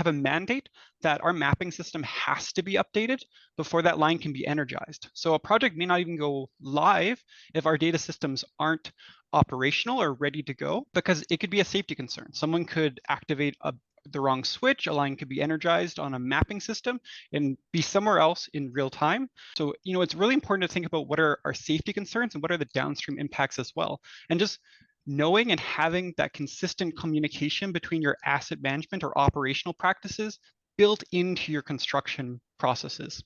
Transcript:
a mandate that our mapping system has to be updated before that line can be energized. So a project may not even go live if our data systems aren't operational or ready to go, because it could be a safety concern. Someone could activate the wrong switch, a line could be energized on a mapping system and be somewhere else in real time. So, it's really important to think about what are our safety concerns and what are the downstream impacts as well. And just knowing and having that consistent communication between your asset management or operational practices built into your construction processes.